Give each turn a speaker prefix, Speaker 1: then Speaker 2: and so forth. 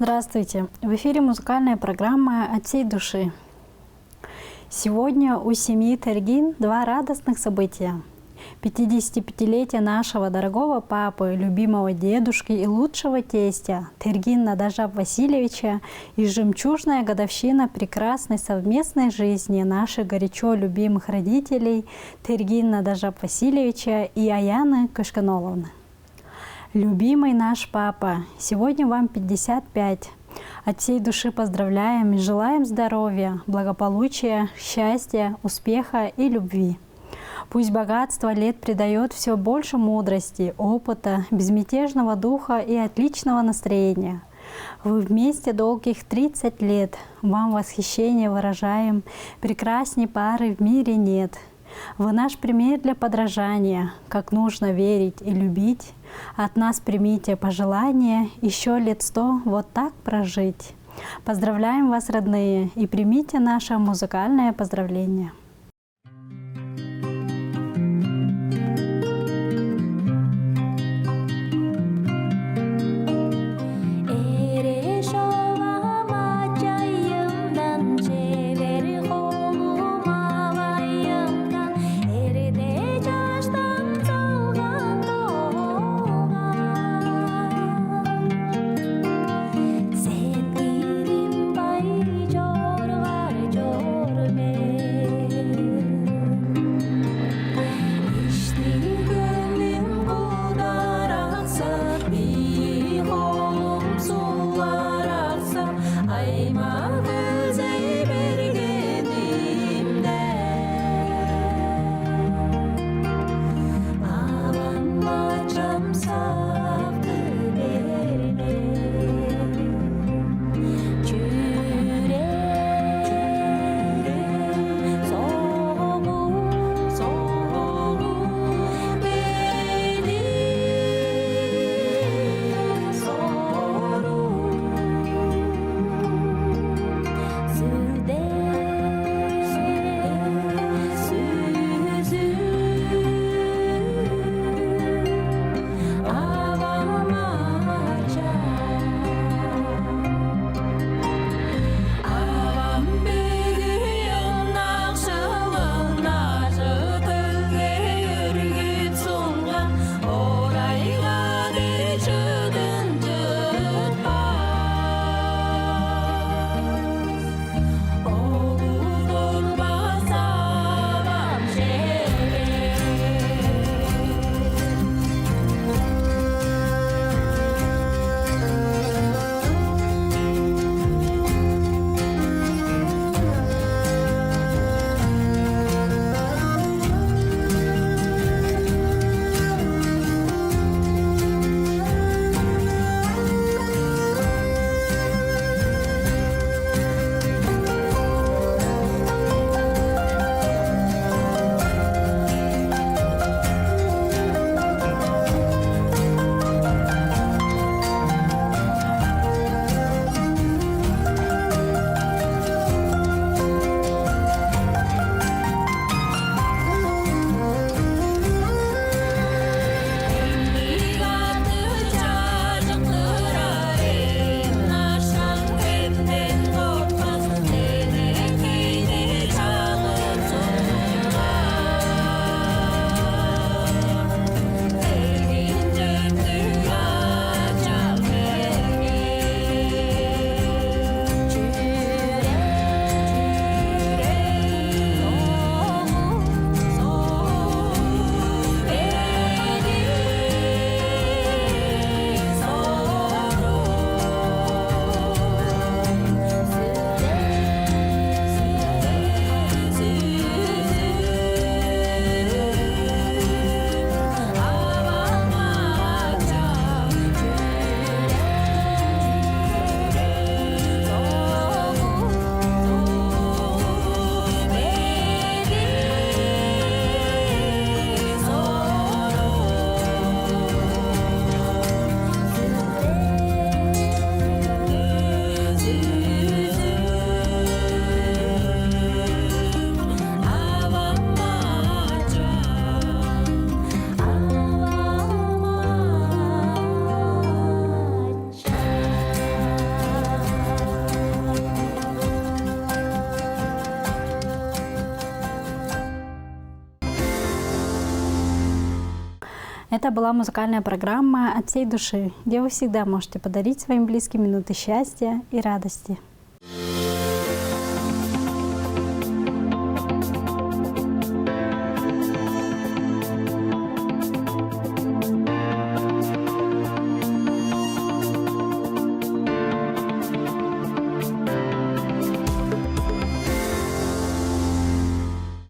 Speaker 1: Здравствуйте! В эфире музыкальная программа «От всей души». Сегодня у семьи Тергин два радостных события. 55-летие нашего дорогого папы, любимого дедушки и лучшего тестя Тергин Надажаб Васильевича и жемчужная годовщина прекрасной совместной жизни наших горячо любимых родителей Тергин Надажаб Васильевича и Аяны Кышкановны. Любимый наш папа, сегодня вам 55. От всей души поздравляем и желаем здоровья, благополучия, счастья, успеха и любви. Пусть богатство лет придает все больше мудрости, опыта, безмятежного духа и отличного настроения. Вы вместе долгих 30 лет, вам восхищение выражаем, прекрасней пары в мире нет. Вы наш пример для подражания, как нужно верить и любить. От нас примите пожелание еще лет 100 вот так прожить. Поздравляем вас, родные, и примите наше музыкальное поздравление. Это была музыкальная программа «От всей души», где вы всегда можете подарить своим близким минуты счастья и радости.